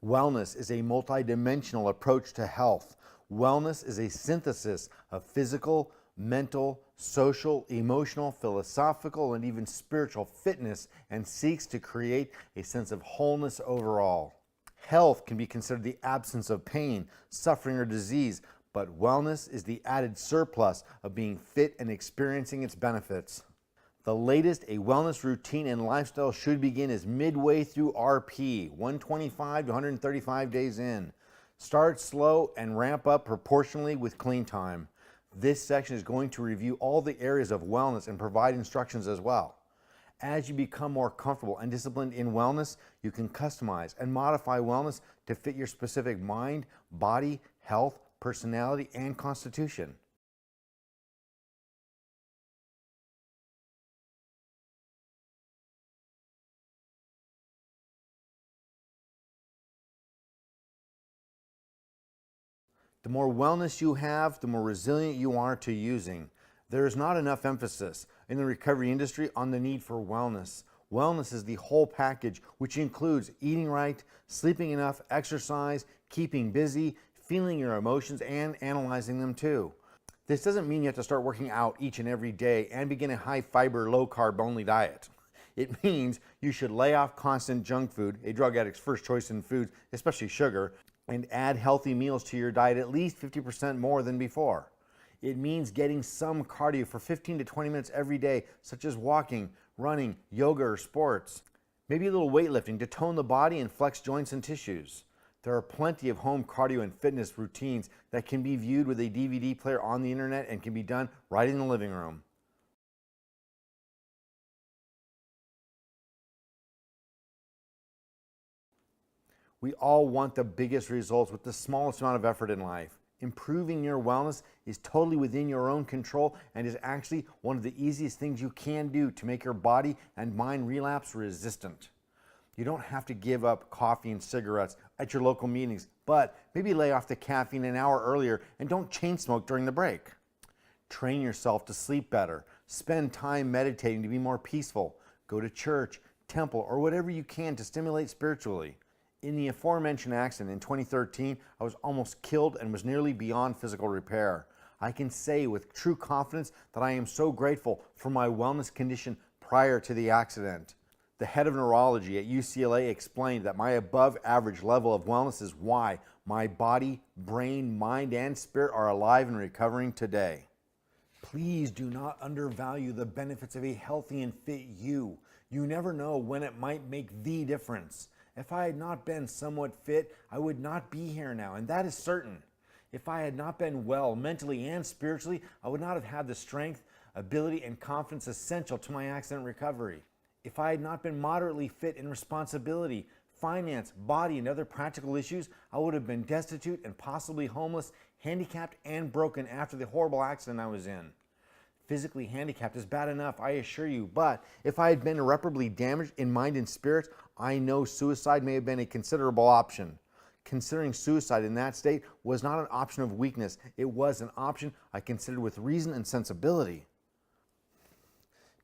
Wellness is a multidimensional approach to health. Wellness is a synthesis of physical, mental, social, emotional, philosophical, and even spiritual fitness and seeks to create a sense of wholeness overall. Health can be considered the absence of pain, suffering, or disease, but wellness is the added surplus of being fit and experiencing its benefits. The latest a wellness routine and lifestyle should begin is midway through RP, 125 to 135 days in. Start slow and ramp up proportionally with clean time. This section is going to review all the areas of wellness and provide instructions as well. As you become more comfortable and disciplined in wellness, you can customize and modify wellness to fit your specific mind, body, health, personality, and constitution. The more wellness you have, the more resilient you are to using. There is not enough emphasis in the recovery industry on the need for wellness. Wellness is the whole package, which includes eating right, sleeping enough, exercise, keeping busy, feeling your emotions, and analyzing them too. This doesn't mean you have to start working out each and every day and begin a high fiber, low carb only diet. It means you should lay off constant junk food, a drug addict's first choice in foods, especially sugar, and add healthy meals to your diet at least 50% more than before. It means getting some cardio for 15 to 20 minutes every day, such as walking, running, yoga, or sports. Maybe a little weightlifting to tone the body and flex joints and tissues. There are plenty of home cardio and fitness routines that can be viewed with a DVD player on the internet and can be done right in the living room. We all want the biggest results with the smallest amount of effort in life. Improving your wellness is totally within your own control and is actually one of the easiest things you can do to make your body and mind relapse resistant. You don't have to give up coffee and cigarettes at your local meetings, but maybe lay off the caffeine an hour earlier and don't chain smoke during the break. Train yourself to sleep better. Spend time meditating to be more peaceful. Go to church, temple, or whatever you can to stimulate spiritually. In the aforementioned accident in 2013, I was almost killed and was nearly beyond physical repair. I can say with true confidence that I am so grateful for my wellness condition prior to the accident. The head of neurology at UCLA explained that my above average level of wellness is why my body, brain, mind, and spirit are alive and recovering today. Please do not undervalue the benefits of a healthy and fit you. You never know when it might make the difference. If I had not been somewhat fit, I would not be here now, and that is certain. If I had not been well mentally and spiritually, I would not have had the strength, ability, and confidence essential to my accident recovery. If I had not been moderately fit in responsibility, finance, body, and other practical issues, I would have been destitute and possibly homeless, handicapped, and broken after the horrible accident I was in. Physically handicapped is bad enough, I assure you, but if I had been irreparably damaged in mind and spirit, I know suicide may have been a considerable option. Considering suicide in that state was not an option of weakness, it was an option I considered with reason and sensibility.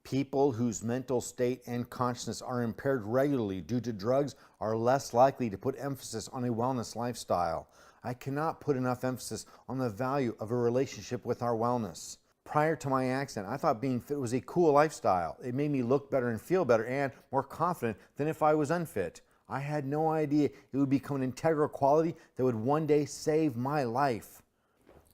People whose mental state and consciousness are impaired regularly due to drugs are less likely to put emphasis on a wellness lifestyle. I cannot put enough emphasis on the value of a relationship with our wellness. Prior to my accident, I thought being fit was a cool lifestyle. It made me look better and feel better and more confident than if I was unfit. I had no idea it would become an integral quality that would one day save my life.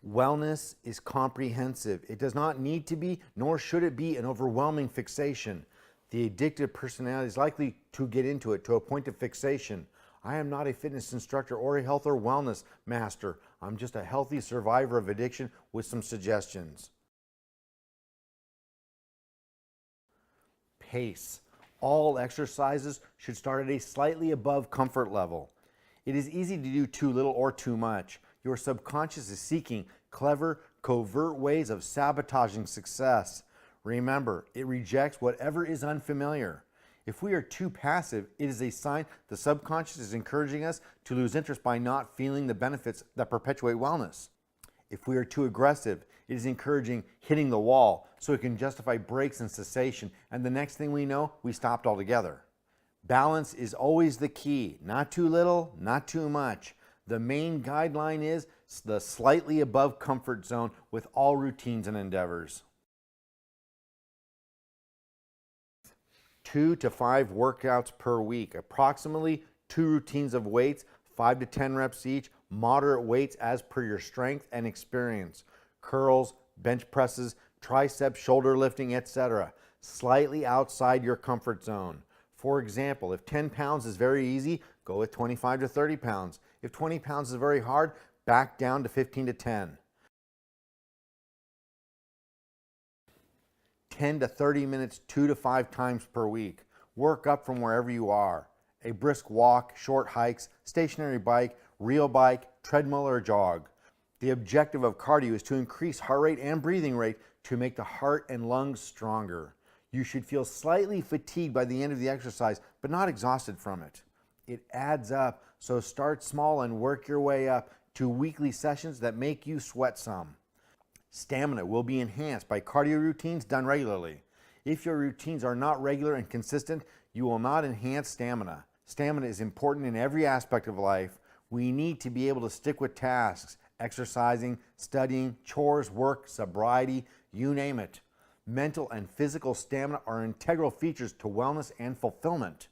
Wellness is comprehensive. It does not need to be, nor should it be, an overwhelming fixation. The addictive personality is likely to get into it to a point of fixation. I am not a fitness instructor or a health or wellness master. I'm just a healthy survivor of addiction with some suggestions. Pace. All exercises should start at a slightly above comfort level. It is easy to do too little or too much. Your subconscious is seeking clever, covert ways of sabotaging success. Remember, it rejects whatever is unfamiliar. If we are too passive, it is a sign the subconscious is encouraging us to lose interest by not feeling the benefits that perpetuate wellness. If we are too aggressive, it is encouraging hitting the wall so it can justify breaks and cessation, and the next thing we know, we stopped altogether. Balance is always the key. Not too little, not too much. The main guideline is the slightly above comfort zone with all routines and endeavors. 2 to 5 workouts per week, approximately 2 routines of weights, 5 to 10 reps each, moderate weights as per your strength and experience. Curls, bench presses, triceps, shoulder lifting, etc. Slightly outside your comfort zone. For example, if 10 pounds is very easy, go with 25 to 30 pounds. If 20 pounds is very hard, back down to 15 to 10. 10 to 30 minutes 2 to 5 times per week. Work up from wherever you are. A brisk walk, short hikes, stationary bike, real bike, treadmill or jog. The objective of cardio is to increase heart rate and breathing rate to make the heart and lungs stronger. You should feel slightly fatigued by the end of the exercise, but not exhausted from it. It adds up, so start small and work your way up to weekly sessions that make you sweat some. Stamina will be enhanced by cardio routines done regularly. If your routines are not regular and consistent, you will not enhance stamina. Stamina is important in every aspect of life. We need to be able to stick with tasks, exercising, studying, chores, work, sobriety, you name it. Mental and physical stamina are integral features to wellness and fulfillment.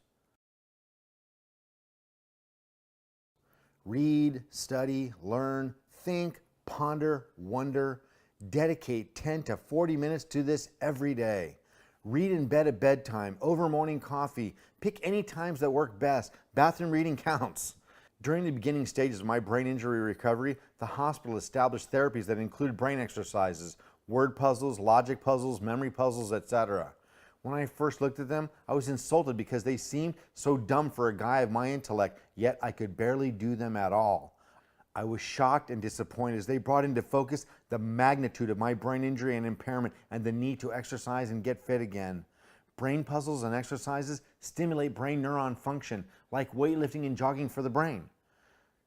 Read, study, learn, think, ponder, wonder. Dedicate 10 to 40 minutes to this every day. Read in bed at bedtime, over morning coffee. Pick any times that work best. Bathroom reading counts. During the beginning stages of my brain injury recovery, the hospital established therapies that include brain exercises, word puzzles, logic puzzles, memory puzzles, etc. When I first looked at them, I was insulted because they seemed so dumb for a guy of my intellect, yet I could barely do them at all. I was shocked and disappointed as they brought into focus the magnitude of my brain injury and impairment and the need to exercise and get fit again. Brain puzzles and exercises stimulate brain neuron function, like weightlifting and jogging for the brain.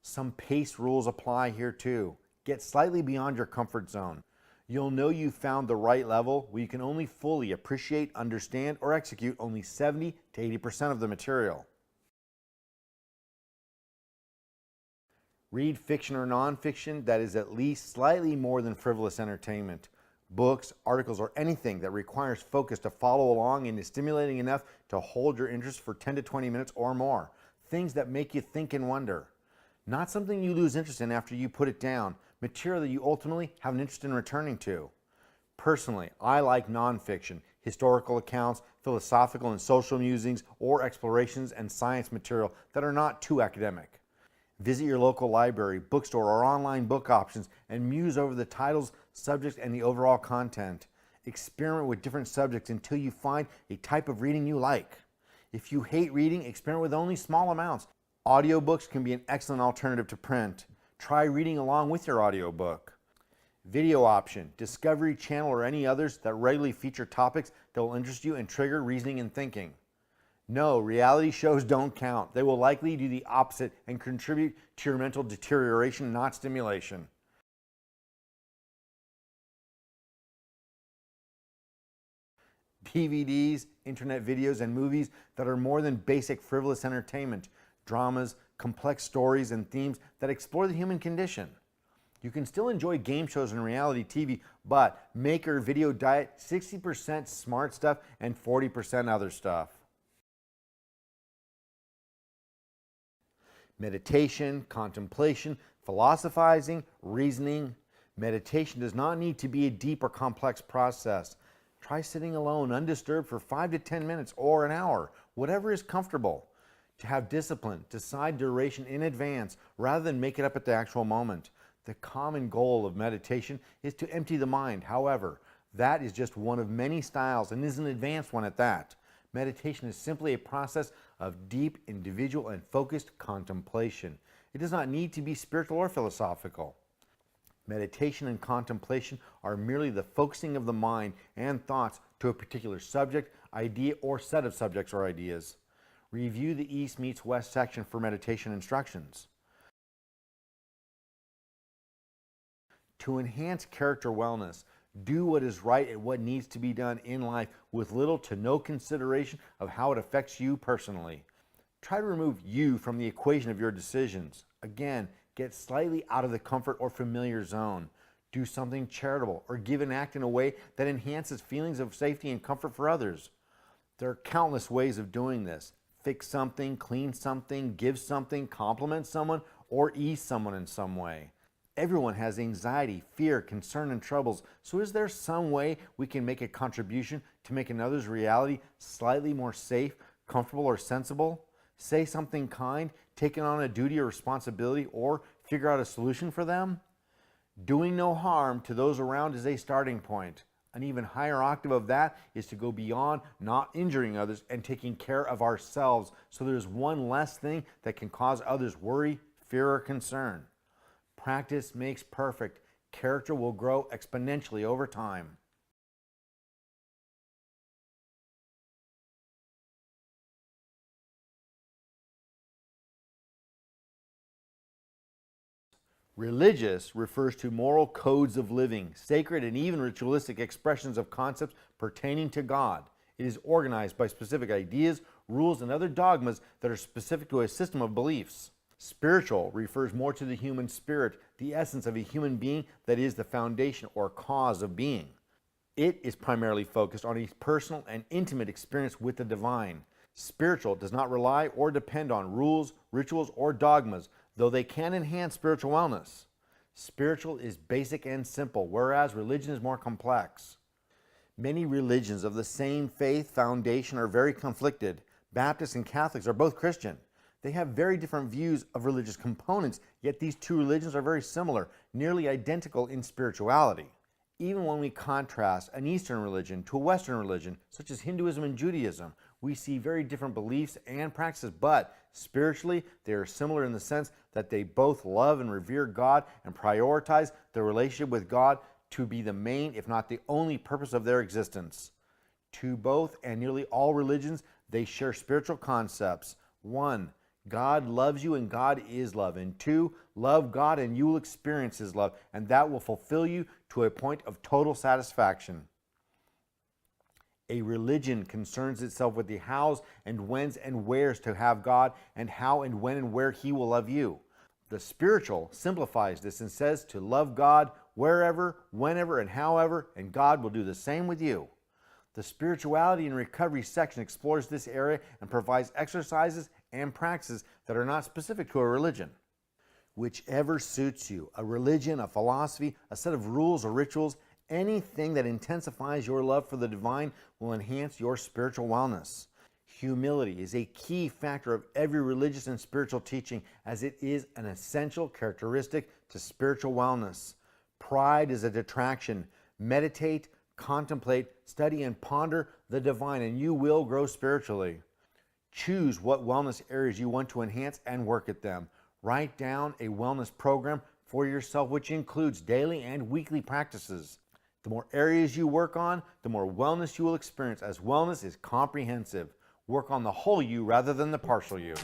Some pace rules apply here too. Get slightly beyond your comfort zone. You'll know you've found the right level where you can only fully appreciate, understand, or execute only 70 to 80% of the material. Read fiction or nonfiction that is at least slightly more than frivolous entertainment. Books, articles, or anything that requires focus to follow along and is stimulating enough to hold your interest for 10 to 20 minutes or more. Things that make you think and wonder. Not something you lose interest in after you put it down. Material that you ultimately have an interest in returning to. Personally, I like nonfiction, historical accounts, philosophical and social musings, or explorations and science material that are not too academic. Visit your local library, bookstore, or online book options and muse over the titles, subjects, and the overall content. Experiment with different subjects until you find a type of reading you like. If you hate reading, experiment with only small amounts. Audiobooks can be an excellent alternative to print. Try reading along with your audiobook. Video option, Discovery Channel, or any others that regularly feature topics that will interest you and trigger reasoning and thinking. No, reality shows don't count. They will likely do the opposite and contribute to your mental deterioration, not stimulation. DVDs, internet videos, and movies that are more than basic frivolous entertainment. Dramas, complex stories, and themes that explore the human condition. You can still enjoy game shows and reality TV, but make your video diet 60% smart stuff and 40% other stuff. Meditation, contemplation, philosophizing, reasoning. Meditation does not need to be a deep or complex process. Try sitting alone, undisturbed for 5 to 10 minutes or an hour, whatever is comfortable. To have discipline, decide duration in advance rather than make it up at the actual moment. The common goal of meditation is to empty the mind. However, that is just one of many styles and is an advanced one at that. Meditation is simply a process of deep, individual, and focused contemplation. It does not need to be spiritual or philosophical. Meditation and contemplation are merely the focusing of the mind and thoughts to a particular subject, idea, or set of subjects or ideas. Review the East meets West section for meditation instructions. To enhance character wellness, do what is right and what needs to be done in life with little to no consideration of how it affects you personally. Try to remove you from the equation of your decisions. Again, get slightly out of the comfort or familiar zone. Do something charitable or give and act in a way that enhances feelings of safety and comfort for others. There are countless ways of doing this. Fix something, clean something, give something, compliment someone, or ease someone in some way. Everyone has anxiety, fear, concern, and troubles, so is there some way we can make a contribution to make another's reality slightly more safe, comfortable, or sensible? Say something kind, take on a duty or responsibility, or figure out a solution for them? Doing no harm to those around is a starting point. An even higher octave of that is to go beyond not injuring others and taking care of ourselves, so there's one less thing that can cause others worry, fear, or concern. Practice makes perfect. Character will grow exponentially over time. Religious refers to moral codes of living, sacred and even ritualistic expressions of concepts pertaining to God. It is organized by specific ideas, rules, and other dogmas that are specific to a system of beliefs. Spiritual refers more to the human spirit, the essence of a human being that is the foundation or cause of being. It is primarily focused on a personal and intimate experience with the divine. Spiritual does not rely or depend on rules, rituals, or dogmas, though they can enhance spiritual wellness. Spiritual is basic and simple, whereas religion is more complex. Many religions of the same faith foundation are very conflicted. Baptists and Catholics are both Christian. They have very different views of religious components, yet these two religions are very similar, nearly identical in spirituality. Even when we contrast an Eastern religion to a Western religion, such as Hinduism and Judaism, we see very different beliefs and practices, but spiritually, they are similar in the sense that they both love and revere God and prioritize their relationship with God to be the main, if not the only, purpose of their existence. To both and nearly all religions, they share spiritual concepts. 1. God loves you and God is love. And 2, love God and you will experience His love, and that will fulfill you to a point of total satisfaction. A religion concerns itself with the hows and whens and wheres to have God, and how and when and where He will love you. The spiritual simplifies this and says to love God wherever, whenever, and however, and God will do the same with you. The Spirituality and Recovery section explores this area and provides exercises and practices that are not specific to a religion. Whichever suits you, a religion, a philosophy, a set of rules or rituals, anything that intensifies your love for the divine will enhance your spiritual wellness. Humility is a key factor of every religious and spiritual teaching, as it is an essential characteristic to spiritual wellness. Pride is a detraction. Meditate, contemplate, study, and ponder the divine, and you will grow spiritually. Choose what wellness areas you want to enhance and work at them. Write down a wellness program for yourself, which includes daily and weekly practices. The more areas you work on, the more wellness you will experience, as wellness is comprehensive. Work on the whole you rather than the partial you.